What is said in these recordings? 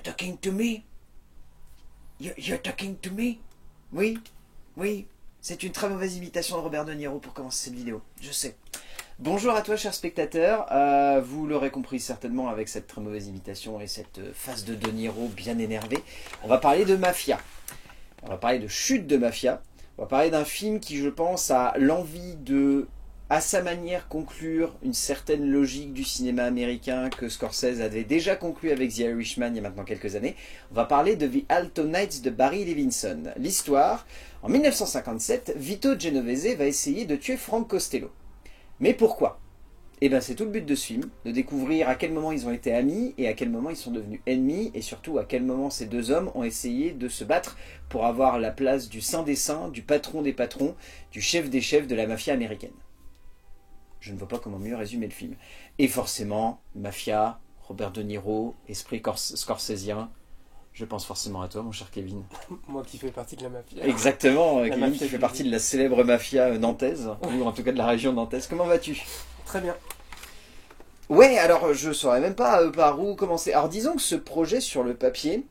talking to me? You're talking to me? Oui, oui. C'est une très mauvaise imitation de Robert De Niro pour commencer cette vidéo, je sais. Bonjour à toi, chers spectateurs. Vous l'aurez compris certainement avec cette très mauvaise imitation et cette face de Niro bien énervée. On va parler de Mafia. On va parler de Chute de Mafia. On va parler d'un film qui, je pense, a l'envie de, à sa manière, conclure une certaine logique du cinéma américain que Scorsese avait déjà conclu avec The Irishman il y a maintenant quelques années. On va parler de The Alto Nights de Barry Levinson. L'histoire, en 1957, Vito Genovese va essayer de tuer Frank Costello. Mais pourquoi ? Eh bien, c'est tout le but de ce film, de découvrir à quel moment ils ont été amis et à quel moment ils sont devenus ennemis et surtout à quel moment ces deux hommes ont essayé de se battre pour avoir la place du saint des saints, du patron des patrons, du chef des chefs de la mafia américaine. Je ne vois pas comment mieux résumer le film. Et forcément, mafia, Robert De Niro, esprit scorsésien, je pense forcément à toi, mon cher Kevin. Moi qui fais partie de la mafia. Exactement, Kevin qui fait partie de la célèbre mafia nantaise, ou en tout cas de la région nantaise. Comment vas-tu ? Très bien. Ouais, alors je saurais même pas par où commencer. Alors disons que ce projet sur le papier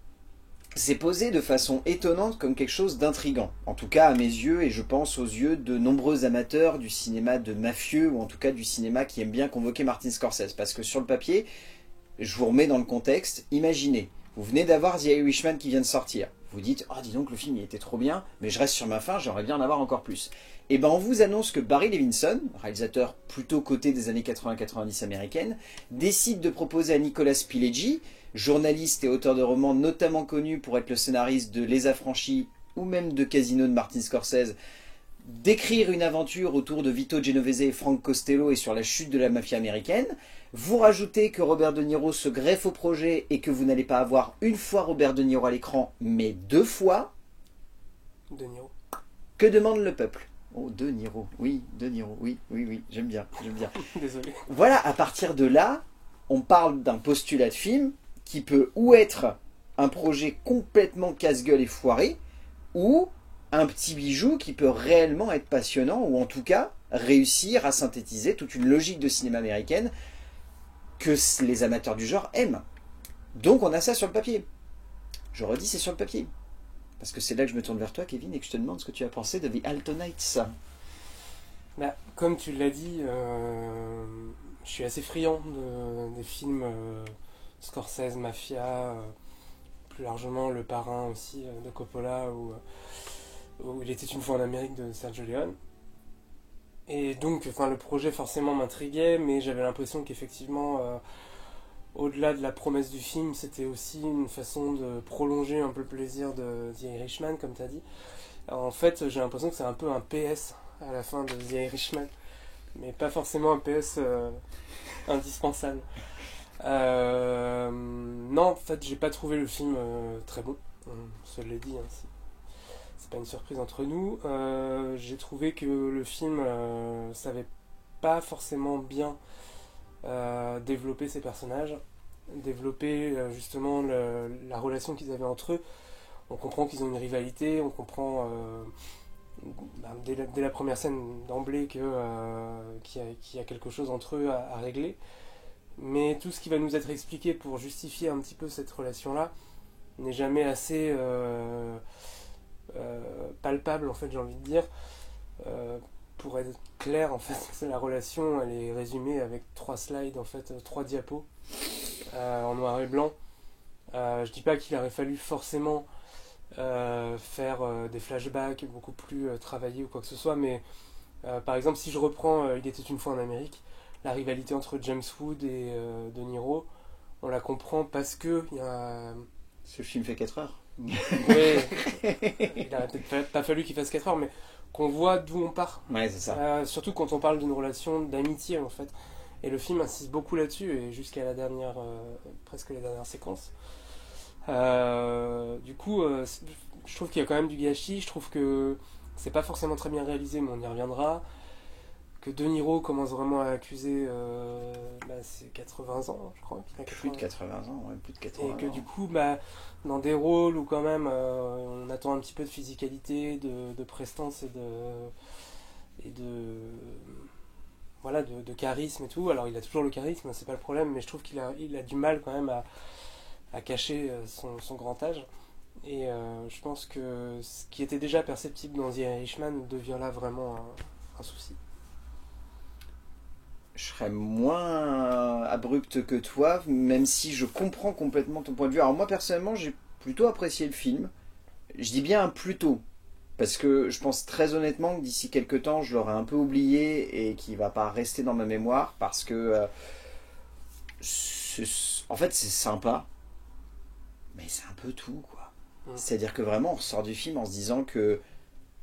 s'est posé de façon étonnante comme quelque chose d'intriguant. En tout cas à mes yeux, et je pense aux yeux de nombreux amateurs du cinéma de mafieux, ou en tout cas du cinéma qui aime bien convoquer Martin Scorsese. Parce que sur le papier, je vous remets dans le contexte, imaginez, vous venez d'avoir The Irishman qui vient de sortir. Vous dites, oh dis donc le film il était trop bien, mais je reste sur ma faim, j'aimerais bien en avoir encore plus. Et ben on vous annonce que Barry Levinson, réalisateur plutôt coté des années 80-90 américaines, décide de proposer à Nicolas Pileggi, journaliste et auteur de romans notamment connu pour être le scénariste de Les Affranchis ou même de Casino de Martin Scorsese, d'écrire une aventure autour de Vito Genovese et Frank Costello et sur la chute de la mafia américaine. Vous rajoutez que Robert De Niro se greffe au projet et que vous n'allez pas avoir une fois Robert De Niro à l'écran, mais deux fois. De Niro. Que demande le peuple ? Oh, De Niro, oui, De Niro, oui, j'aime bien. Désolé. Voilà, à partir de là, on parle d'un postulat de film qui peut ou être un projet complètement casse-gueule et foiré, ou un petit bijou qui peut réellement être passionnant, ou en tout cas réussir à synthétiser toute une logique de cinéma américaine que les amateurs du genre aiment. Donc on a ça sur le papier. Je redis, c'est sur le papier. Parce que c'est là que je me tourne vers toi, Kevin, et que je te demande ce que tu as pensé de The Alto Nights. Bah, comme tu l'as dit, je suis assez friand des films Scorsese, Mafia, plus largement Le Parrain aussi de Coppola, où Il était une fois en Amérique de Sergio Leone. Et donc, le projet forcément m'intriguait, mais j'avais l'impression qu'effectivement, au-delà de la promesse du film, c'était aussi une façon de prolonger un peu le plaisir de The Irishman, comme tu as dit. Alors, en fait, j'ai l'impression que c'est un peu un PS à la fin de The Irishman, mais pas forcément un PS indispensable. Non, en fait, j'ai pas trouvé le film très bon. On se l'est dit, hein, c'est pas une surprise entre nous. J'ai trouvé que le film savait pas forcément bien développer ses personnages, développer justement la relation qu'ils avaient entre eux. On comprend qu'ils ont une rivalité, on comprend dès la première scène d'emblée qu'il y a quelque chose entre eux à régler. Mais tout ce qui va nous être expliqué pour justifier un petit peu cette relation-là n'est jamais assez palpable, en fait, j'ai envie de dire. Pour être clair, en fait, la relation, elle est résumée avec 3 slides, en fait, 3 diapos en noir et blanc. Je dis pas qu'il aurait fallu forcément faire des flashbacks beaucoup plus travaillés ou quoi que ce soit, mais par exemple, si je reprends Il était une fois en Amérique, la rivalité entre James Wood et De Niro, on la comprend parce que il y a... Ce film fait 4 heures. Oui, il a peut-être pas fallu qu'il fasse 4 heures, mais qu'on voit d'où on part. Ouais, c'est ça. Surtout quand on parle d'une relation d'amitié, en fait. Et le film insiste beaucoup là-dessus, et jusqu'à la dernière, presque la dernière séquence. Du coup, je trouve qu'il y a quand même du gâchis. Je trouve que c'est pas forcément très bien réalisé, mais on y reviendra. Que De Niro commence vraiment à accuser ses 80 ans, je crois. Qu'il a 80 Plus de 80 ans, ouais, plus de 80 ans. Et que du coup, dans des rôles où quand même on attend un petit peu de physicalité, de prestance et de charisme et tout. Alors il a toujours le charisme, c'est pas le problème, mais je trouve qu'il a du mal quand même à cacher son grand âge. Et je pense que ce qui était déjà perceptible dans The Irishman devient là vraiment un souci. Je serais moins abrupt que toi, même si je comprends complètement ton point de vue. Alors moi personnellement, j'ai plutôt apprécié le film. Je dis bien plutôt, parce que je pense très honnêtement que d'ici quelques temps, je l'aurai un peu oublié et qu'il va pas rester dans ma mémoire, parce que en fait c'est sympa, mais c'est un peu tout quoi. C'est-à-dire que vraiment on ressort du film en se disant que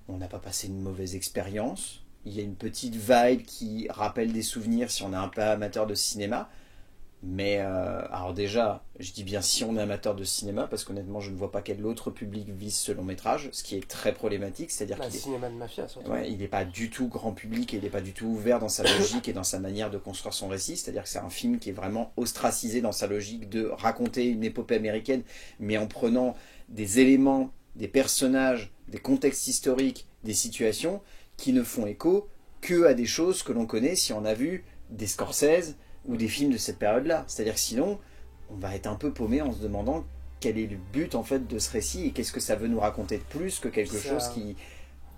on n'a pas passé une mauvaise expérience. Il y a une petite vibe qui rappelle des souvenirs si on est un peu amateur de cinéma. Mais alors déjà, je dis bien si on est amateur de cinéma, parce qu'honnêtement je ne vois pas quel autre public vise ce long métrage, ce qui est très problématique, c'est-à-dire qu'il cinéma de mafia surtout. Ouais, il n'est pas du tout grand public et il n'est pas du tout ouvert dans sa logique et dans sa manière de construire son récit, c'est-à-dire que c'est un film qui est vraiment ostracisé dans sa logique de raconter une épopée américaine, mais en prenant des éléments, des personnages, des contextes historiques, des situations qui ne font écho que à des choses que l'on connaît si on a vu des Scorsese ou des films de cette période-là. C'est-à-dire que sinon, on va être un peu paumé en se demandant quel est le but en fait de ce récit et qu'est-ce que ça veut nous raconter de plus que quelque chose qui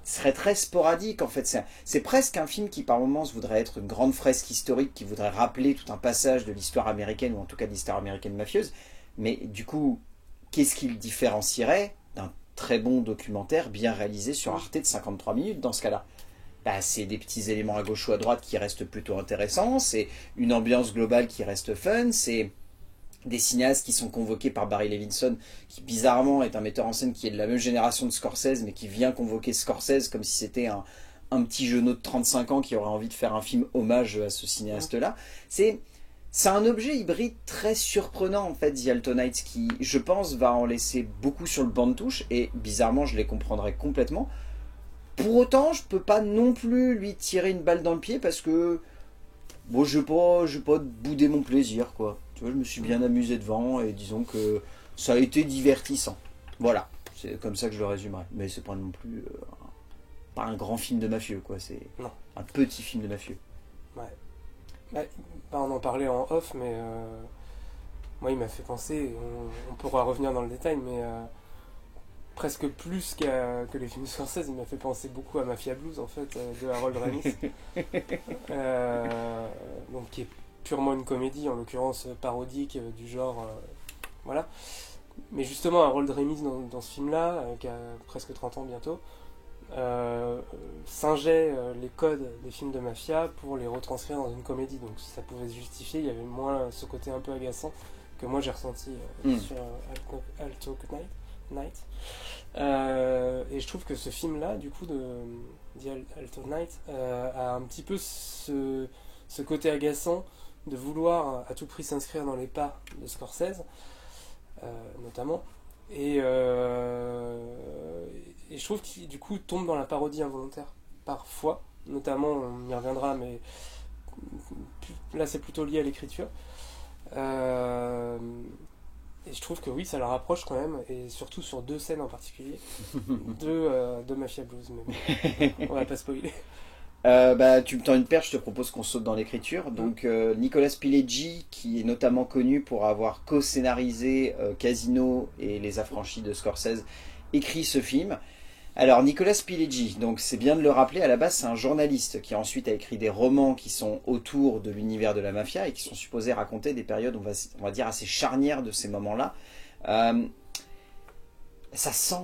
serait très sporadique en fait. C'est presque un film qui par moments voudrait être une grande fresque historique, qui voudrait rappeler tout un passage de l'histoire américaine, ou en tout cas de l'histoire américaine mafieuse, mais du coup, qu'est-ce qui le différencierait d'un très bon documentaire bien réalisé sur Arte de 53 minutes dans ce cas-là? Bah, c'est des petits éléments à gauche ou à droite qui restent plutôt intéressants, c'est une ambiance globale qui reste fun, c'est des cinéastes qui sont convoqués par Barry Levinson, qui bizarrement est un metteur en scène qui est de la même génération de Scorsese, mais qui vient convoquer Scorsese comme si c'était un petit jeunot de 35 ans qui aurait envie de faire un film hommage à ce cinéaste-là. C'est un objet hybride très surprenant en fait, The Altonites, qui je pense va en laisser beaucoup sur le banc de touche, et bizarrement je les comprendrais complètement. Pour autant, je peux pas non plus lui tirer une balle dans le pied, parce que bon, je vais pas bouder mon plaisir, quoi. Tu vois, je me suis bien amusé devant, et disons que ça a été divertissant. Voilà, c'est comme ça que je le résumerai. Mais c'est pas non plus pas un grand film de mafieux, quoi. C'est un petit film de mafieux. Ouais. Bah, on en parlait en off, mais moi il m'a fait penser, on pourra revenir dans le détail, mais presque plus que les films de Scorsese, il m'a fait penser beaucoup à Mafia Blues en fait, de Harold Ramis, donc qui est purement une comédie, en l'occurrence parodique, du genre, voilà. Mais justement, Harold Ramis dans ce film-là, qui a presque 30 ans bientôt, singeait les codes des films de mafia pour les retranscrire dans une comédie, donc si ça pouvait se justifier, il y avait moins ce côté un peu agaçant que moi j'ai ressenti sur Alto Night. Et je trouve que ce film-là, du coup, de The Alto Night, a un petit peu ce côté agaçant de vouloir à tout prix s'inscrire dans les pas de Scorsese, notamment. Et je trouve qu'il, du coup, tombe dans la parodie involontaire, parfois. Notamment, on y reviendra, mais là, c'est plutôt lié à l'écriture. Et je trouve que oui, ça la rapproche quand même, et surtout sur deux scènes en particulier, de Mafia Blues. Mais bon, on va pas spoiler. Tu me tends une perche, je te propose qu'on saute dans l'écriture. Donc Nicolas Pileggi, qui est notamment connu pour avoir co-scénarisé Casino et Les Affranchis de Scorsese, écrit ce film. Alors Nicolas Pileggi, donc c'est bien de le rappeler, à la base c'est un journaliste qui ensuite a écrit des romans qui sont autour de l'univers de la mafia et qui sont supposés raconter des périodes, on va dire, assez charnières de ces moments-là. Ça sent,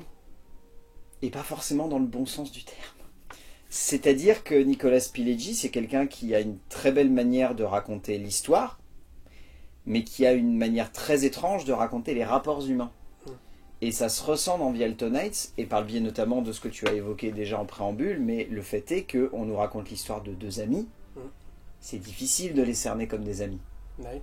et pas forcément dans le bon sens du terme. C'est-à-dire que Nicolas Pileggi, c'est quelqu'un qui a une très belle manière de raconter l'histoire, mais qui a une manière très étrange de raconter les rapports humains. Et ça se ressent dans The Altonites, et par le biais notamment de ce que tu as évoqué déjà en préambule, mais le fait est qu'on nous raconte l'histoire de deux amis. C'est difficile de les cerner comme des amis. Ouais.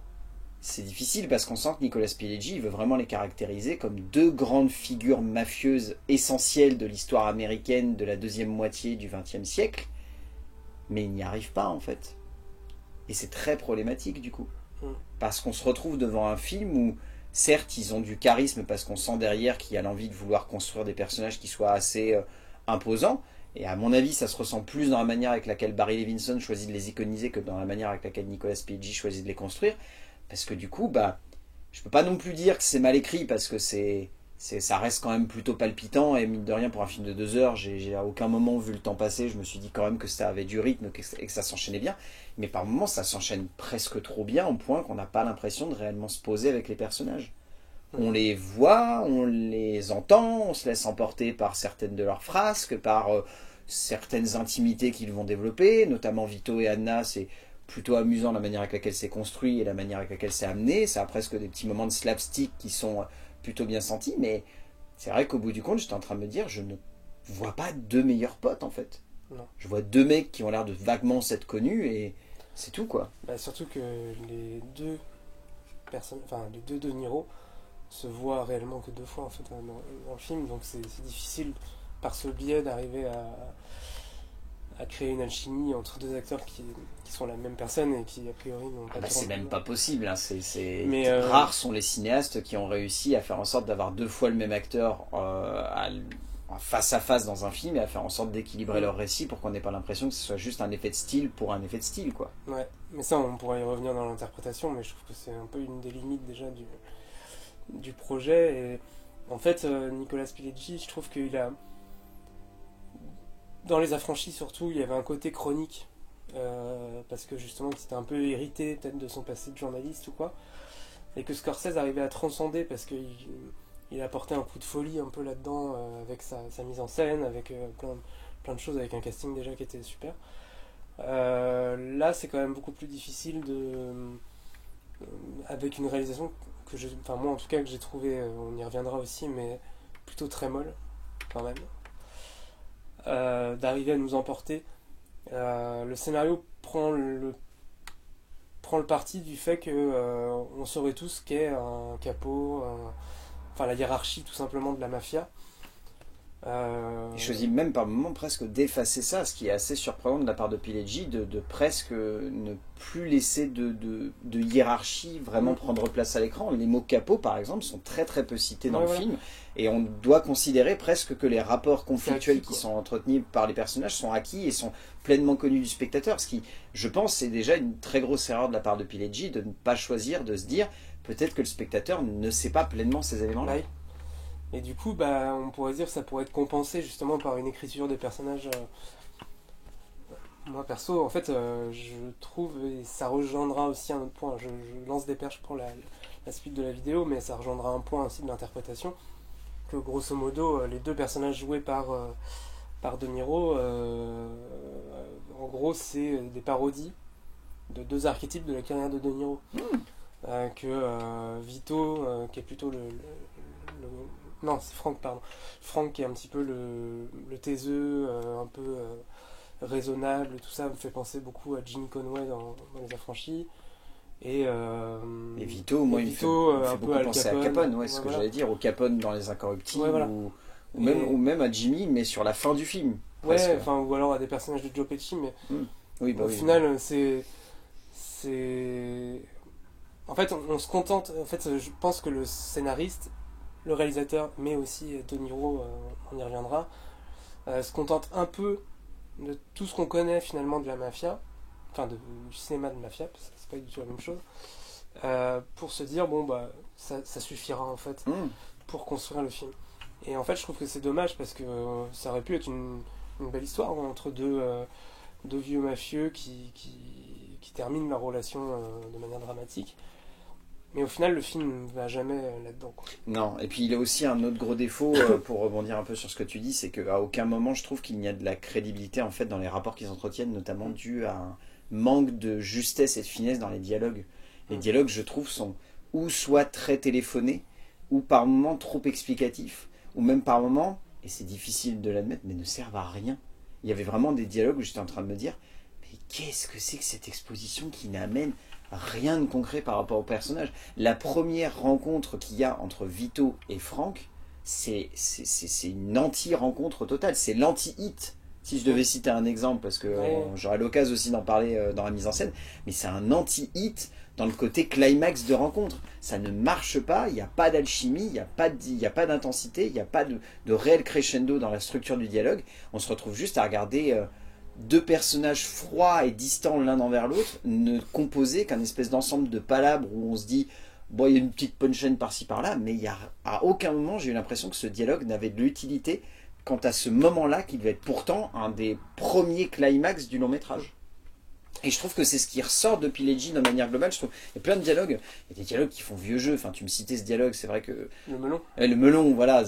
C'est difficile parce qu'on sent que Nicolas Pileggi veut vraiment les caractériser comme deux grandes figures mafieuses essentielles de l'histoire américaine de la deuxième moitié du XXe siècle, mais il n'y arrive pas en fait. Et c'est très problématique du coup. Parce qu'on se retrouve devant un film où, certes, ils ont du charisme parce qu'on sent derrière qu'il y a l'envie de vouloir construire des personnages qui soient assez imposants. Et à mon avis, ça se ressent plus dans la manière avec laquelle Barry Levinson choisit de les iconiser que dans la manière avec laquelle Nicolas Pileggi choisit de les construire. Parce que du coup, je peux pas non plus dire que c'est mal écrit parce que ça reste quand même plutôt palpitant et mine de rien pour un film de 2 heures, j'ai à aucun moment vu le temps passer, je me suis dit quand même que ça avait du rythme et que ça s'enchaînait bien, mais par moments ça s'enchaîne presque trop bien au point qu'on n'a pas l'impression de réellement se poser avec les personnages. On les voit, on les entend, on se laisse emporter par certaines de leurs frasques, par certaines intimités qu'ils vont développer, notamment Vito et Anna, c'est plutôt amusant la manière avec laquelle c'est construit et la manière avec laquelle c'est amené, ça a presque des petits moments de slapstick qui sont plutôt bien sentis, mais c'est vrai qu'au bout du compte, j'étais en train de me dire, je ne vois pas deux meilleurs potes en fait. Non. Je vois deux mecs qui ont l'air de vaguement s'être connus et c'est tout quoi. Bah, surtout que les deux personnes, enfin les deux De Niro se voient réellement que 2 fois en fait dans le film, donc c'est difficile par ce biais d'arriver à créer une alchimie entre deux acteurs qui sont la même personne et qui a priori n'ont pas C'est même pas possible, hein. Mais, rares sont les cinéastes qui ont réussi à faire en sorte d'avoir 2 fois le même acteur en face à face dans un film et à faire en sorte d'équilibrer leur récit pour qu'on n'ait pas l'impression que ce soit juste un effet de style pour un effet de style quoi. Ouais, mais ça on pourrait y revenir dans l'interprétation, mais je trouve que c'est un peu une des limites déjà du projet. Et en fait, Nicolas Pileggi, je trouve qu'il a, dans Les Affranchis surtout, il y avait un côté chronique, parce que justement c'était un peu hérité peut-être de son passé de journaliste ou quoi, et que Scorsese arrivait à transcender parce qu'il apportait un coup de folie un peu là-dedans, avec sa mise en scène, avec plein de choses, avec un casting déjà qui était super. Là c'est quand même beaucoup plus difficile avec une réalisation enfin moi en tout cas que j'ai trouvé, on y reviendra aussi, mais plutôt très molle quand même, d'arriver à nous emporter. Le scénario prend le parti du fait que on saurait tous qu'est un capot, enfin la hiérarchie tout simplement de la mafia. Il choisit même par moments presque d'effacer ça, ce qui est assez surprenant de la part de Pileggi, de presque ne plus laisser de hiérarchie vraiment prendre place à l'écran. Les mots capot par exemple sont très très peu cités dans le film, et on doit considérer presque que les rapports conflictuels qui sont entretenus par les personnages sont acquis et sont pleinement connus du spectateur, ce qui, je pense, c'est déjà une très grosse erreur de la part de Pileggi de ne pas choisir, de se dire peut-être que le spectateur ne sait pas pleinement ces éléments-là. Ouais. Et du coup, bah, on pourrait dire que ça pourrait être compensé justement par une écriture des personnages. Moi perso, en fait, je trouve, et ça rejoindra aussi un autre point, je lance des perches pour la suite de la vidéo, mais ça rejoindra un point aussi de l'interprétation, que grosso modo, les deux personnages joués par De Niro, en gros, c'est des parodies de deux archétypes de la carrière de De Niro. Que Vito, qui est plutôt non, c'est Franck, pardon. Franck qui est un petit peu le taiseux, un peu raisonnable, tout ça me fait penser beaucoup à Jim Conway dans Les Affranchis. Et Vito, moi, il me fait beaucoup penser à Capone, ouais, c'est ce que j'allais dire, au Capone dans Les Incorruptibles, ou même à Jimmy, mais sur la fin du film. Ouais, enfin, ou alors à des personnages de Joe Pesci, mais au final, c'est... En fait, on se contente... En fait, je pense que le scénariste, le réalisateur, mais aussi De Niro, on y reviendra, se contente un peu de tout ce qu'on connaît finalement de la mafia, enfin du cinéma de mafia, parce que c'est pas du tout la même chose, pour se dire bon bah ça suffira en fait pour construire le film. Et en fait je trouve que c'est dommage parce que ça aurait pu être une belle histoire entre deux vieux mafieux qui terminent leur relation de manière dramatique. Mais au final, le film ne va jamais là-dedans, quoi. Non, et puis il a aussi un autre gros défaut, pour rebondir un peu sur ce que tu dis, c'est qu'à aucun moment je trouve qu'il n'y a de la crédibilité en fait dans les rapports qu'ils entretiennent, notamment dû à un manque de justesse et de finesse dans les dialogues. Les dialogues, je trouve, sont ou soit très téléphonés, ou par moments trop explicatifs, ou même par moments, et c'est difficile de l'admettre, mais ne servent à rien. Il y avait vraiment des dialogues où j'étais en train de me dire, mais qu'est-ce que c'est que cette exposition qui n'amène rien de concret par rapport au personnage. La première rencontre qu'il y a entre Vito et Franck, c'est une anti-rencontre totale, c'est l'anti-hit. Si je devais citer un exemple, parce que j'aurai l'occasion aussi d'en parler dans la mise en scène, mais c'est un anti-hit dans le côté climax de rencontre. Ça ne marche pas, il n'y a pas d'alchimie, il n'y a pas d'intensité, il n'y a pas de réel crescendo dans la structure du dialogue. On se retrouve juste à regarder deux personnages froids et distants l'un envers l'autre, ne composer qu'un espèce d'ensemble de palabres où on se dit Bon, il y a une petite punchline par-ci par-là, mais à aucun moment j'ai eu l'impression que ce dialogue n'avait de l'utilité quant à ce moment-là qui devait être pourtant un des premiers climax du long métrage. Et je trouve que c'est ce qui ressort de Pileggi de manière globale. Je trouve il y a plein de dialogues. Il y a des dialogues qui font vieux jeu. Enfin, tu me citais ce dialogue, c'est vrai que... Le melon. Le melon, voilà.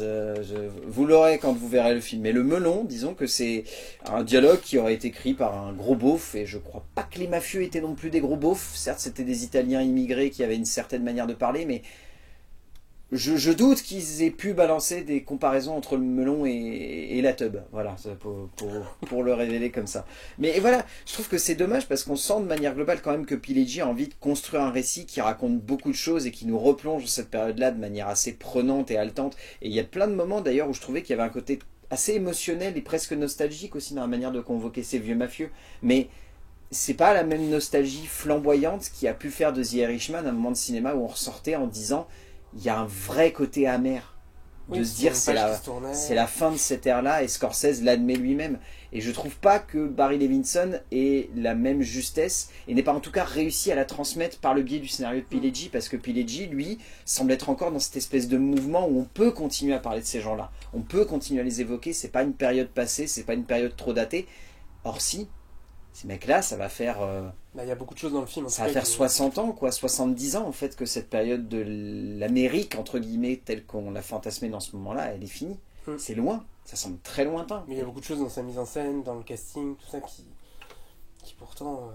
Vous l'aurez quand vous verrez le film. Mais le melon, disons que c'est un dialogue qui aurait été écrit par un gros beauf. Et je crois pas que les mafieux étaient non plus des gros beaufs. Certes, c'était des Italiens immigrés qui avaient une certaine manière de parler, mais... Je doute qu'ils aient pu balancer des comparaisons entre le melon et la teub. Voilà, pour le révéler comme ça. Mais voilà, je trouve que c'est dommage parce qu'on sent de manière globale quand même que Pileggi a envie de construire un récit qui raconte beaucoup de choses et qui nous replonge dans cette période-là de manière assez prenante et haletante. Et il y a plein de moments d'ailleurs où je trouvais qu'il y avait un côté assez émotionnel et presque nostalgique aussi dans la manière de convoquer ces vieux mafieux. Mais c'est pas la même nostalgie flamboyante qui a pu faire de The Irishman un moment de cinéma où on ressortait en disant... Il y a un vrai côté amer de se dire c'est la fin de cette ère-là et Scorsese l'admet lui-même. Et je trouve pas que Barry Levinson ait la même justesse et n'ait pas en tout cas réussi à la transmettre par le biais du scénario de Pileggi parce que Pileggi, lui, semble être encore dans cette espèce de mouvement où on peut continuer à parler de ces gens-là. On peut continuer à les évoquer, c'est pas une période passée, c'est pas une période trop datée. Or si, ces mecs-là, ça va faire... il y a beaucoup de choses dans le film. Ça va faire 60 ans, quoi, 70 ans en fait, que cette période de l'Amérique, entre guillemets, telle qu'on l'a fantasmée dans ce moment-là, elle est finie. C'est loin, ça semble très lointain. Mais il y a beaucoup de choses dans sa mise en scène, dans le casting, tout ça qui pourtant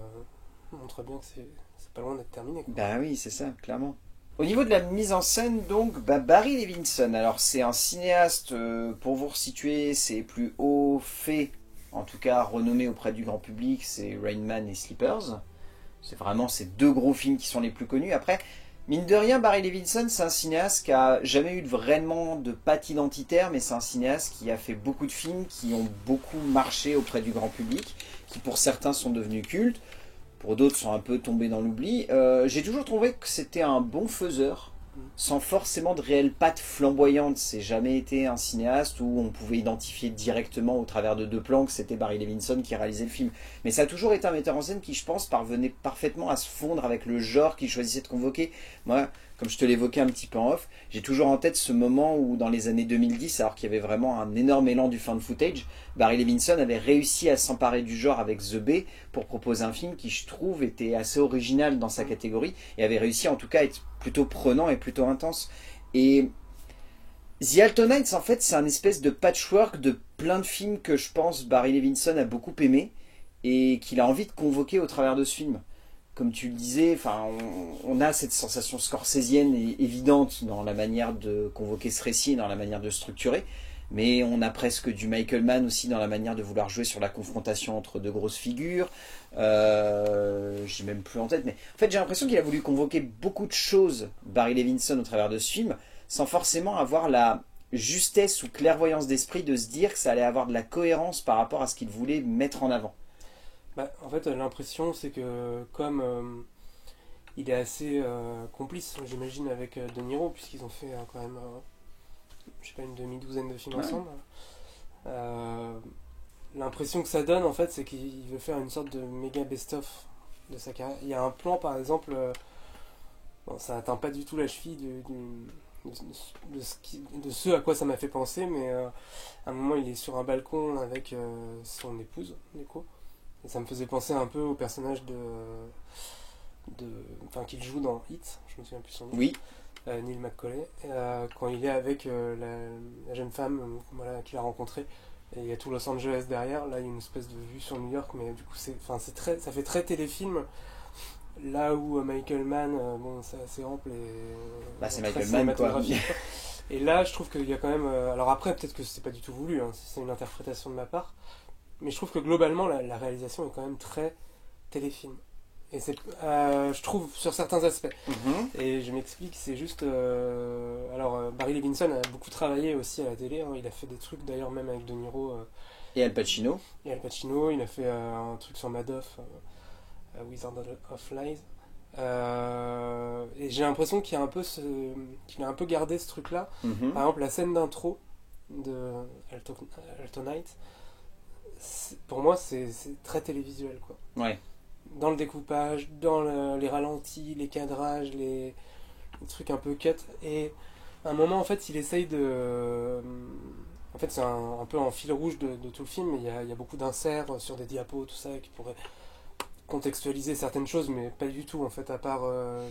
montre bien que c'est pas loin d'être terminé, quoi. Bah oui, c'est ça, clairement. Au niveau de la mise en scène, donc, Barry Levinson, alors c'est un cinéaste, pour vous resituer, ses plus hauts faits, en tout cas renommé auprès du grand public, c'est Rain Man et Sleepers. C'est vraiment ces deux gros films qui sont les plus connus. Après, mine de rien, Barry Levinson, c'est un cinéaste qui a jamais eu vraiment de patte identitaire, mais c'est un cinéaste qui a fait beaucoup de films qui ont beaucoup marché auprès du grand public, qui pour certains sont devenus cultes, pour d'autres sont un peu tombés dans l'oubli. J'ai toujours trouvé que c'était un bon faiseur, sans forcément de réelle patte flamboyante. C'est jamais été un cinéaste où on pouvait identifier directement au travers de deux plans que c'était Barry Levinson qui réalisait le film. Mais ça a toujours été un metteur en scène qui, je pense, parvenait parfaitement à se fondre avec le genre qu'il choisissait de convoquer. Moi, comme je te l'évoquais un petit peu en off, j'ai toujours en tête ce moment où dans les années 2010, alors qu'il y avait vraiment un énorme élan du found footage, Barry Levinson avait réussi à s'emparer du genre avec The Bay pour proposer un film qui, je trouve, était assez original dans sa catégorie et avait réussi en tout cas à être plutôt prenant et plutôt intense. Et The Altonites, en fait, c'est un espèce de patchwork de plein de films que je pense Barry Levinson a beaucoup aimé et qu'il a envie de convoquer au travers de ce film. Comme tu le disais, on a cette sensation scorsésienne et évidente dans la manière de convoquer ce récit, dans la manière de structurer, mais on a presque du Michael Mann aussi dans la manière de vouloir jouer sur la confrontation entre deux grosses figures. J'ai même plus en tête, mais en fait j'ai l'impression qu'il a voulu convoquer beaucoup de choses, Barry Levinson, au travers de ce film, sans forcément avoir la justesse ou clairvoyance d'esprit de se dire que ça allait avoir de la cohérence par rapport à ce qu'il voulait mettre en avant. En fait, l'impression, c'est que comme il est assez complice, j'imagine, avec De Niro, puisqu'ils ont fait quand même, je sais pas, une demi-douzaine de films ensemble. L'impression que ça donne, en fait, c'est qu'il veut faire une sorte de méga best-of de sa carrière. Il y a un plan, par exemple, ça n'atteint pas du tout la cheville de ce à quoi ça m'a fait penser, mais à un moment, il est sur un balcon avec son épouse, Nico. Et ça me faisait penser un peu au personnage qu'il joue dans Hit, je me souviens plus son nom. Oui. Neil McCauley, quand il est avec la jeune femme qu'il a rencontrée. Et il y a tout Los Angeles derrière. Là, il y a une espèce de vue sur New York, mais du coup, ça fait très téléfilm. Là où Michael Mann, c'est assez ample et c'est Michael Mann, quoi. Et là, je trouve qu'il y a quand même. Alors après, peut-être que c'est pas du tout voulu, hein, c'est une interprétation de ma part. Mais je trouve que globalement, la réalisation est quand même très téléfilm. Et c'est, je trouve, sur certains aspects. Et je m'explique, c'est juste... Barry Levinson a beaucoup travaillé aussi à la télé. Hein. Il a fait des trucs, d'ailleurs, même avec De Niro. Et Al Pacino. Il a fait un truc sur Madoff, Wizard of Lies. Et j'ai l'impression qu'il a un peu gardé ce truc-là. Par exemple, la scène d'intro de Altonite, pour moi, c'est très télévisuel, quoi. Ouais. Dans le découpage, dans les ralentis, les cadrages, des trucs un peu cut. Et à un moment, en fait, il essaye de... En fait, c'est un peu en fil rouge de tout le film. Il y a beaucoup d'inserts sur des diapos, tout ça, qui pourraient contextualiser certaines choses, mais pas du tout, en fait, à part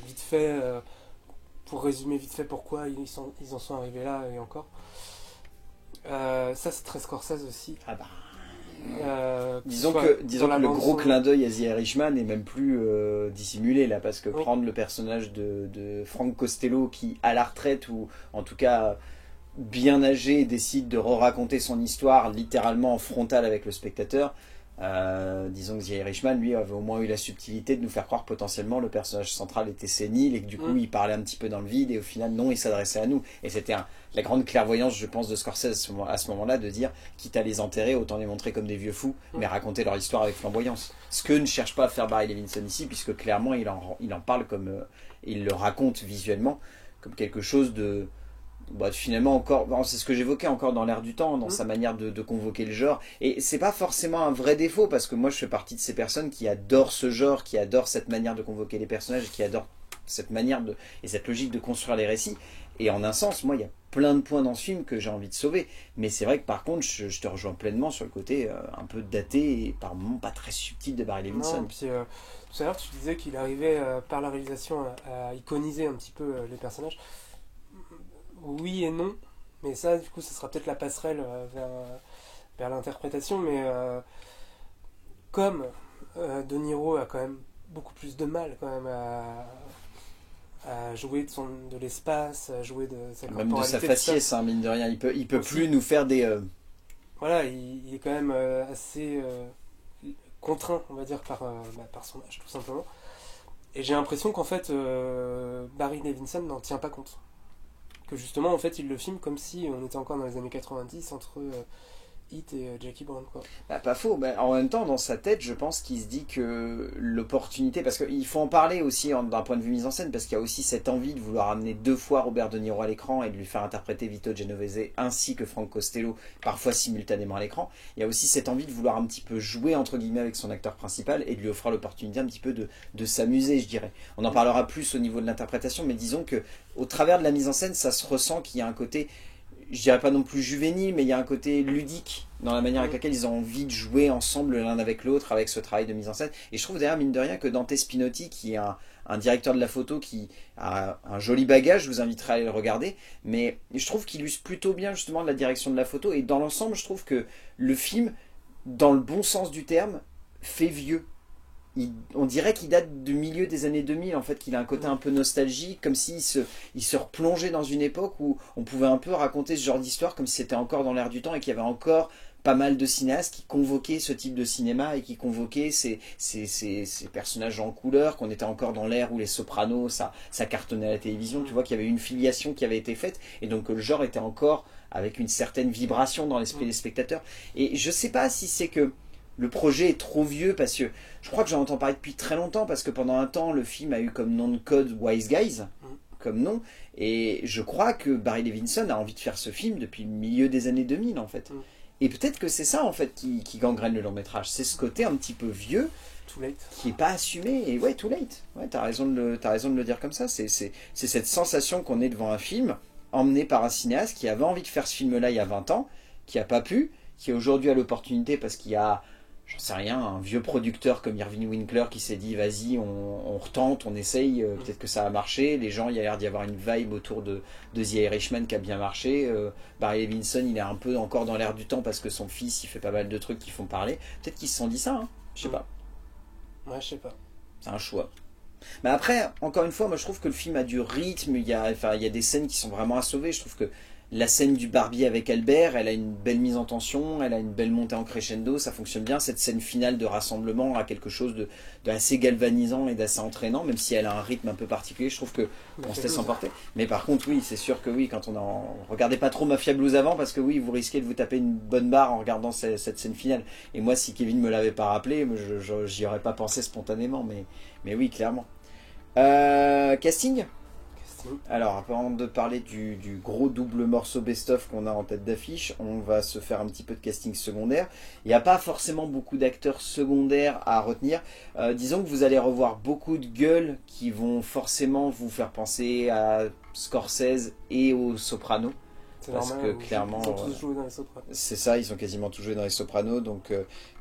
vite fait, pour résumer vite fait pourquoi ils en sont arrivés là, et encore. Ça, c'est très Scorsese aussi. Ah bah. Que ce Disons soit que, dans la le bande gros son. clin d'œil à The Irishman est même plus dissimulé là, parce que Oui. prendre le personnage de Frank Costello qui, à la retraite, ou en tout cas bien âgé, décide de re-raconter son histoire littéralement en frontal avec le spectateur. Disons que The Irishman, lui, avait au moins eu la subtilité de nous faire croire potentiellement le personnage central était sénile et que du coup il parlait un petit peu dans le vide et au final non, il s'adressait à nous. Et c'était la grande clairvoyance, je pense, de Scorsese à ce moment-là, de dire quitte à les enterrer, autant les montrer comme des vieux fous, mais raconter leur histoire avec flamboyance. Ce que ne cherche pas à faire Barry Levinson ici, puisque clairement il en parle comme il le raconte visuellement comme quelque chose de finalement encore, c'est ce que j'évoquais encore dans l'air du temps, dans sa manière de convoquer le genre. Et c'est pas forcément un vrai défaut, parce que moi je fais partie de ces personnes qui adorent ce genre, qui adorent cette manière de convoquer les personnages, qui adorent cette manière et cette logique de construire les récits. Et en un sens, moi il y a plein de points dans ce film que j'ai envie de sauver. Mais c'est vrai que par contre, je te rejoins pleinement sur le côté un peu daté et par moments pas très subtil de Barry Levinson. Non, puis tout à l'heure tu disais qu'il arrivait par la réalisation à iconiser un petit peu les personnages. Oui et non, mais ça du coup ça sera peut-être la passerelle vers l'interprétation, mais comme De Niro a quand même beaucoup plus de mal quand même à jouer de l'espace, à jouer de sa Même de corporalité, sa faciès, hein, mine de rien, il peut aussi. plus nous faire des... Voilà, il est quand même assez contraint, on va dire, par son âge, tout simplement. Et j'ai l'impression qu'en fait, Barry Levinson n'en tient pas compte. Que justement, en fait, il le filme comme si on était encore dans les années 90 entre Heat et Jackie Brown, quoi. Pas faux, mais en même temps, dans sa tête, je pense qu'il se dit que l'opportunité, parce qu'il faut en parler aussi d'un point de vue mise en scène, parce qu'il y a aussi cette envie de vouloir amener 2 fois Robert De Niro à l'écran et de lui faire interpréter Vito Genovese ainsi que Frank Costello, parfois simultanément à l'écran. Il y a aussi cette envie de vouloir un petit peu jouer, entre guillemets, avec son acteur principal et de lui offrir l'opportunité un petit peu de s'amuser, je dirais. On en parlera plus au niveau de l'interprétation, mais disons que au travers de la mise en scène, ça se ressent qu'il y a un côté, je dirais pas non plus juvénile, mais il y a un côté ludique dans la manière avec laquelle ils ont envie de jouer ensemble l'un avec l'autre avec ce travail de mise en scène. Et je trouve d'ailleurs, mine de rien, que Dante Spinotti, qui est un directeur de la photo qui a un joli bagage, je vous inviterai à aller le regarder, mais je trouve qu'il use plutôt bien justement de la direction de la photo, et dans l'ensemble, je trouve que le film, dans le bon sens du terme, fait vieux. On dirait qu'il date du milieu des années 2000, en fait, qu'il a un côté un peu nostalgique, comme s'il il se replongeait dans une époque où on pouvait un peu raconter ce genre d'histoire comme si c'était encore dans l'air du temps et qu'il y avait encore pas mal de cinéastes qui convoquaient ce type de cinéma et qui convoquaient ces personnages en couleur, qu'on était encore dans l'ère où les Sopranos, ça cartonnait à la télévision, tu vois qu'il y avait une filiation qui avait été faite et donc que le genre était encore avec une certaine vibration dans l'esprit des spectateurs. Et je sais pas si c'est que le projet est trop vieux, parce que je crois que j'en entends parler depuis très longtemps, parce que pendant un temps le film a eu comme nom de code Wise Guys, comme nom, et je crois que Barry Levinson a envie de faire ce film depuis le milieu des années 2000 en fait. Et peut-être que c'est ça en fait qui gangrène le long métrage, c'est ce côté un petit peu vieux, Too late. qui n'est pas assumé, et ouais, too late, ouais, t'as raison de le dire comme ça, c'est cette sensation qu'on est devant un film emmené par un cinéaste qui avait envie de faire ce film là il y a 20 ans, qui n'a pas pu, qui aujourd'hui a l'opportunité parce qu'il y a, j'en sais rien, un vieux producteur comme Irving Winkler qui s'est dit vas-y, on retente, on essaye, peut-être que ça a marché, les gens, il y a l'air d'y avoir une vibe autour de The Irishman qui a bien marché, Barry Levinson il est un peu encore dans l'air du temps parce que son fils il fait pas mal de trucs qui font parler, peut-être qu'ils se sont dit ça, hein, je sais pas. Ouais, je sais pas. C'est un choix. Mais après, encore une fois, moi je trouve que le film a du rythme, il y a des scènes qui sont vraiment à sauver, je trouve que la scène du barbier avec Albert, elle a une belle mise en tension, elle a une belle montée en crescendo, ça fonctionne bien. Cette scène finale de rassemblement a quelque chose de assez galvanisant et d'assez entraînant, même si elle a un rythme un peu particulier, je trouve que on se laisse emporter. Mais par contre, oui, c'est sûr que oui, quand regardez pas trop Mafia Blues avant, parce que oui, vous risquez de vous taper une bonne barre en regardant cette scène finale. Et moi, si Kevin me l'avait pas rappelé, j'y aurais pas pensé spontanément, mais oui, clairement. Casting ? casting. Alors, avant de parler du gros double morceau best-of qu'on a en tête d'affiche, on va se faire un petit peu de casting secondaire. Il n'y a pas forcément beaucoup d'acteurs secondaires à retenir. Disons que vous allez revoir beaucoup de gueules qui vont forcément vous faire penser à Scorsese et aux Sopranos. C'est Parce normal, que clairement, ils ont tous joué dans les Sopranos. c'est ça, ils ont quasiment tous joué dans les Sopranos, donc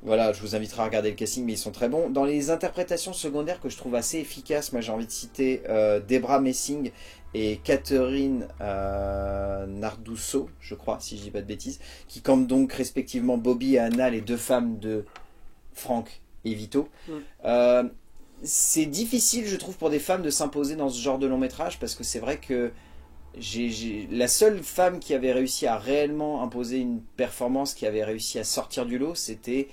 voilà, je vous inviterai à regarder le casting, mais ils sont très bons. Dans les interprétations secondaires que je trouve assez efficaces, moi j'ai envie de citer Debra Messing et Catherine Nardusso, je crois, si je dis pas de bêtises, qui campent donc respectivement Bobby et Anna, les deux femmes de Frank et Vito. C'est difficile, je trouve, pour des femmes de s'imposer dans ce genre de long métrage, parce que c'est vrai que la seule femme qui avait réussi à réellement imposer une performance, qui avait réussi à sortir du lot, c'était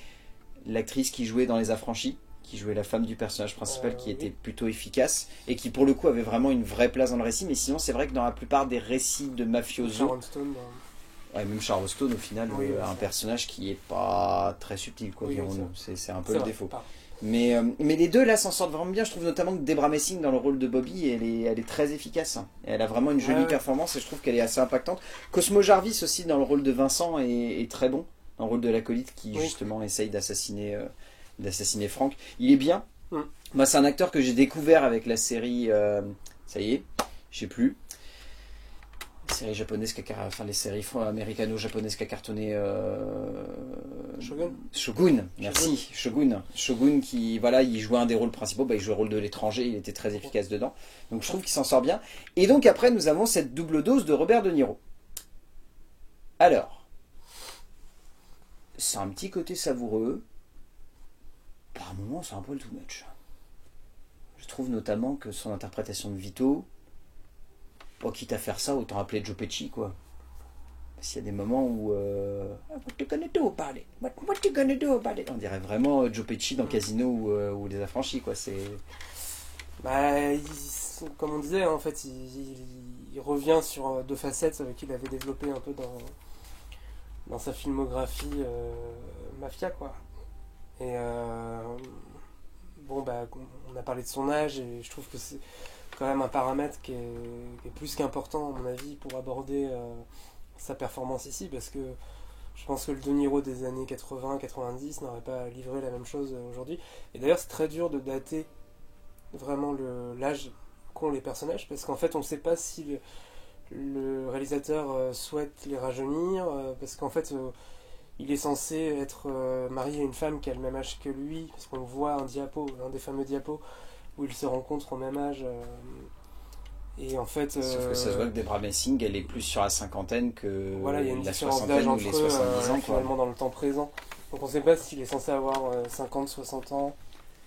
l'actrice qui jouait dans Les Affranchis, qui jouait la femme du personnage principal, qui était plutôt efficace et qui pour le coup avait vraiment une vraie place dans le récit. Mais sinon c'est vrai que dans la plupart des récits de mafioso, Sharon Stone, ouais, même Sharon Stone au final a un personnage qui est pas très subtil, quoi, dirons-nous. C'est un peu le défaut. Mais les deux là s'en sortent vraiment bien. Je trouve notamment que Debra Messing dans le rôle de Bobby, elle est très efficace. Elle a vraiment une jolie performance et je trouve qu'elle est assez impactante. Cosmo Jarvis aussi dans le rôle de Vincent est très bon, dans le rôle de l'acolyte qui justement essaye d'assassiner Frank. Il est bien. Moi c'est un acteur que j'ai découvert avec la série, ça y est, je sais plus. Les séries japonaises, enfin les séries américano-japonaises qui a cartonné. Shogun, merci. Shogun qui, voilà, il jouait un des rôles principaux, il jouait le rôle de l'étranger, il était très efficace dedans. Donc je trouve qu'il s'en sort bien. Et donc après, nous avons cette double dose de Robert De Niro. Alors, c'est un petit côté savoureux. Par moments, c'est un peu too much. Je trouve notamment que son interprétation de Vito, quitte à faire ça, autant appeler Joe Pesci, quoi. Parce qu'il y a des moments où What you gonna do about it? What you gonna do about it? On dirait vraiment Joe Pesci dans Casino ou Les Affranchis, quoi. C'est... comme on disait, en fait, il revient sur deux facettes qu'il avait développées un peu dans sa filmographie mafia, quoi. Et on a parlé de son âge et je trouve que c'est quand même un paramètre qui est plus qu'important à mon avis pour aborder sa performance ici, parce que je pense que le De Niro des années 80-90 n'aurait pas livré la même chose aujourd'hui. Et d'ailleurs c'est très dur de dater vraiment l'âge qu'ont les personnages, parce qu'en fait on ne sait pas si le réalisateur souhaite les rajeunir, parce qu'en fait il est censé être marié à une femme qui a le même âge que lui, parce qu'on voit un des fameux diapos où ils se rencontrent au même âge. Et en fait, sauf que ça se voit que Debra Messing, elle est plus sur la cinquantaine que voilà, il y a une la différence d'âge soixantaine ou les 70 ans. Finalement dans le temps présent. Donc on ne sait pas s'il est censé avoir 50, 60 ans,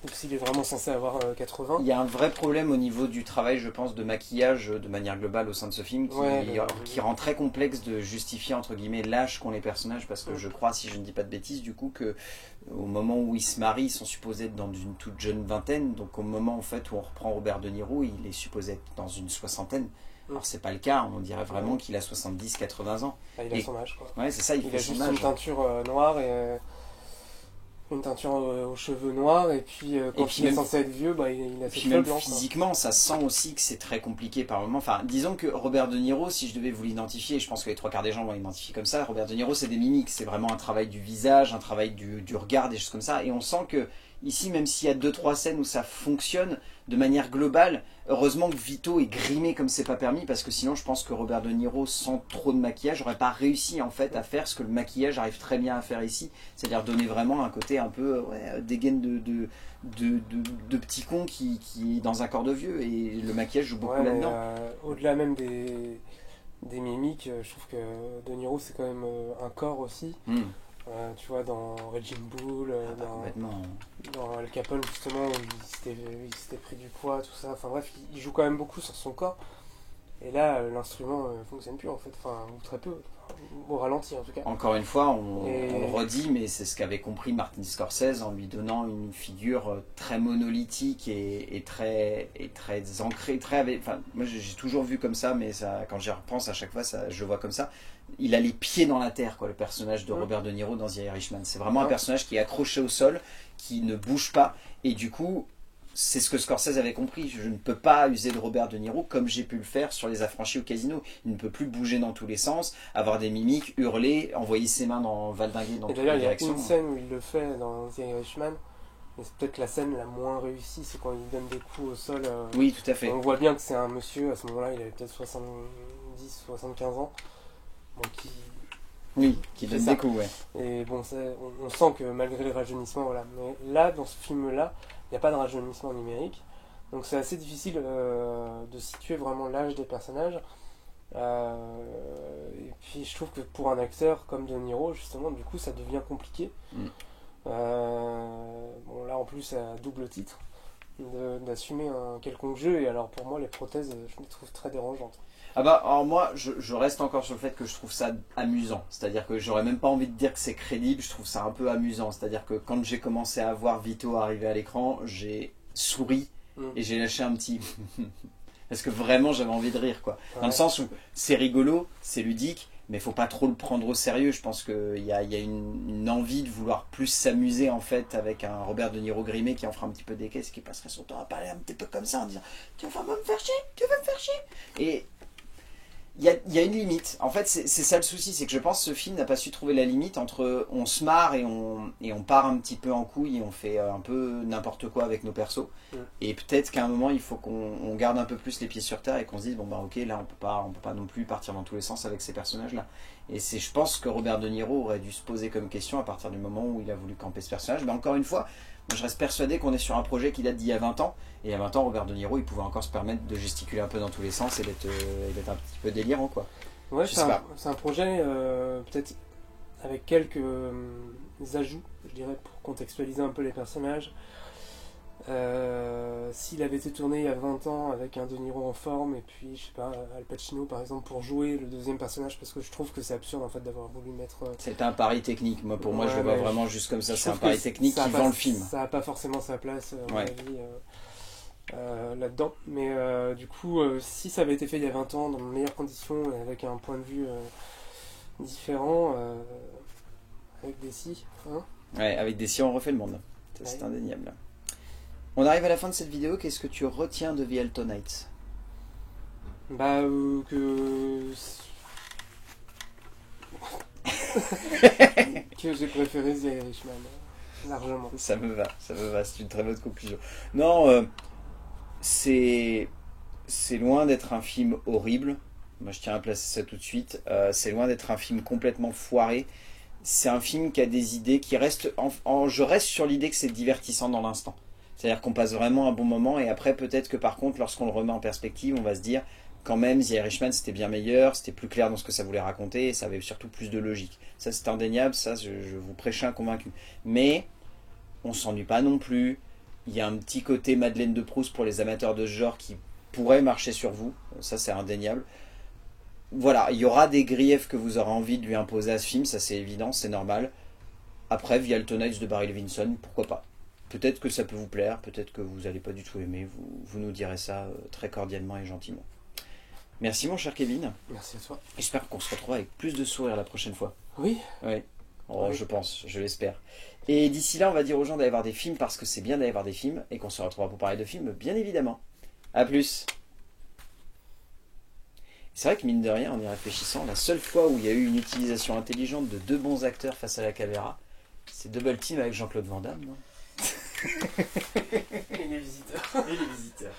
ou s'il est vraiment censé avoir 80. Il y a un vrai problème au niveau du travail, je pense, de maquillage de manière globale au sein de ce film, qui rend très complexe de justifier entre guillemets l'âge qu'ont les personnages, parce que je crois, si je ne dis pas de bêtises, du coup, que au moment où ils se marient, ils sont supposés être dans une toute jeune vingtaine, donc au moment en fait où on reprend Robert De Niro, il est supposé être dans une soixantaine. Alors c'est pas le cas, on dirait vraiment qu'il a 70-80 ans. Il a son âge, quoi. Ouais, c'est ça, il fait a son juste âge. Une teinture noire et une teinture aux cheveux noirs, et puis quand il est censé être vieux, il a ses cheveux blancs. Physiquement, ça sent aussi que c'est très compliqué par moment. Enfin, disons que Robert De Niro, si je devais vous l'identifier, je pense que les trois quarts des gens vont l'identifier comme ça, Robert De Niro c'est des mimiques, c'est vraiment un travail du visage, un travail du regard, des choses comme ça, et on sent que ici, même s'il y a 2-3 scènes où ça fonctionne de manière globale, heureusement que Vito est grimé comme c'est pas permis, parce que sinon je pense que Robert De Niro, sans trop de maquillage, n'aurait pas réussi en fait à faire ce que le maquillage arrive très bien à faire ici, c'est-à-dire donner vraiment un côté un peu dégaine de petit con qui est dans un corps de vieux, et le maquillage joue beaucoup là-dedans. Au-delà même des mimiques, je trouve que De Niro c'est quand même un corps aussi. Tu vois, dans Raging Bull, dans Al Capone justement, où il s'était pris du poids, tout ça. Enfin bref, il joue quand même beaucoup sur son corps. Et là, l'instrument ne fonctionne plus en fait, ou très peu, au ralenti en tout cas. Encore une fois, on le redit, mais c'est ce qu'avait compris Martin Scorsese en lui donnant une figure très monolithique et très ancrée. Moi j'ai toujours vu comme ça, mais ça, quand j'y repense à chaque fois, je le vois comme ça. Il a les pieds dans la terre, quoi, le personnage de Robert De Niro dans The Irishman. C'est vraiment un personnage qui est accroché au sol, qui ne bouge pas, et du coup, c'est ce que Scorsese avait compris. Je ne peux pas user de Robert De Niro comme j'ai pu le faire sur Les Affranchis au casino. Il ne peut plus bouger dans tous les sens, avoir des mimiques, hurler, envoyer ses mains valdinguer dans Et toutes d'ailleurs, les il y a directions. une scène où il le fait dans The Irishman, et c'est peut-être la scène la moins réussie, c'est quand il donne des coups au sol. Oui, tout à fait. On voit bien que c'est un monsieur, à ce moment-là, il avait peut-être 75 ans, donc Oui, qui donne ça. des coups, ouais. Et bon, on sent que malgré le rajeunissement, voilà. Mais là, dans ce film-là, il n'y a pas de rajeunissement numérique. Donc c'est assez difficile de situer vraiment l'âge des personnages. Et puis je trouve que pour un acteur comme De Niro, justement, du coup, ça devient compliqué. Bon, là, en plus, à double titre, d'assumer un quelconque jeu. Et alors, pour moi, les prothèses, je les trouve très dérangeantes. Ah bah, alors moi, je reste encore sur le fait que je trouve ça amusant. C'est-à-dire que j'aurais même pas envie de dire que c'est crédible, je trouve ça un peu amusant. C'est-à-dire que quand j'ai commencé à voir Vito arriver à l'écran, j'ai souri et j'ai lâché un petit... Parce que vraiment, j'avais envie de rire, quoi. Dans le sens où c'est rigolo, c'est ludique, mais faut pas trop le prendre au sérieux. Je pense qu'il y a une envie de vouloir plus s'amuser, en fait, avec un Robert De Niro grimé qui en fera un petit peu des caisses, qui passerait son temps à parler un petit peu comme ça, en disant « Tu vas me faire chier, tu vas me faire chier !» Et... il y a une limite. En fait, c'est ça le souci, c'est que je pense que ce film n'a pas su trouver la limite entre on se marre et on part un petit peu en couille et on fait un peu n'importe quoi avec nos persos. Et peut-être qu'à un moment, il faut qu'on garde un peu plus les pieds sur terre et qu'on se dise, bon bah ok, là on peut pas non plus partir dans tous les sens avec ces personnages-là. Et je pense que Robert De Niro aurait dû se poser comme question à partir du moment où il a voulu camper ce personnage. Mais encore une fois, moi, je reste persuadé qu'on est sur un projet qui date d'il y a 20 ans. Et il y a 20 ans, Robert De Niro, il pouvait encore se permettre de gesticuler un peu dans tous les sens et d'être un petit peu délirant, quoi. Ouais, c'est un projet peut-être avec quelques ajouts, je dirais, pour contextualiser un peu les personnages. S'il avait été tourné il y a 20 ans avec un De Niro en forme et puis, je sais pas, Al Pacino par exemple pour jouer le deuxième personnage, parce que je trouve que c'est absurde en fait d'avoir voulu mettre... C'est un pari technique, pour moi je le vois vraiment juste comme ça, c'est un trouve pari que technique qui vend le film. Ça n'a pas forcément sa place à mon avis, là-dedans, mais du coup si ça avait été fait il y a 20 ans dans de meilleures conditions et avec un point de vue différent, avec des si, hein. Ouais, avec des si on refait le monde, ça, c'est indéniable. On arrive à la fin de cette vidéo, qu'est-ce que tu retiens de The Altonites? Bah que j'ai préféré The Irishman largement. Ça me va, c'est une très bonne conclusion. Non, c'est loin d'être un film horrible. Moi je tiens à placer ça tout de suite. C'est loin d'être un film complètement foiré. C'est un film qui a des idées qui restent... je reste sur l'idée que c'est divertissant dans l'instant. C'est-à-dire qu'on passe vraiment un bon moment et après peut-être que par contre lorsqu'on le remet en perspective on va se dire quand même The Irishman c'était bien meilleur, c'était plus clair dans ce que ça voulait raconter et ça avait surtout plus de logique. Ça c'est indéniable, ça je vous prêche un convaincu. Mais on s'ennuie pas non plus, il y a un petit côté Madeleine de Proust pour les amateurs de ce genre qui pourrait marcher sur vous, ça c'est indéniable. Voilà, il y aura des griefs que vous aurez envie de lui imposer à ce film, ça c'est évident, c'est normal. Après The Altonites de Barry Levinson, pourquoi pas. Peut-être que ça peut vous plaire, peut-être que vous n'allez pas du tout aimer, vous nous direz ça très cordialement et gentiment. Merci mon cher Kevin. Merci à toi. J'espère qu'on se retrouve avec plus de sourires la prochaine fois. Oui. Oui. Oh, Oui. je pense, je l'espère. Et d'ici là, on va dire aux gens d'aller voir des films parce que c'est bien d'aller voir des films et qu'on se retrouvera pour parler de films, bien évidemment. A plus. C'est vrai que mine de rien, en y réfléchissant, la seule fois où il y a eu une utilisation intelligente de deux bons acteurs face à la caméra, c'est Double Team avec Jean-Claude Van Damme, non? Et les visiteurs. Et les visiteurs.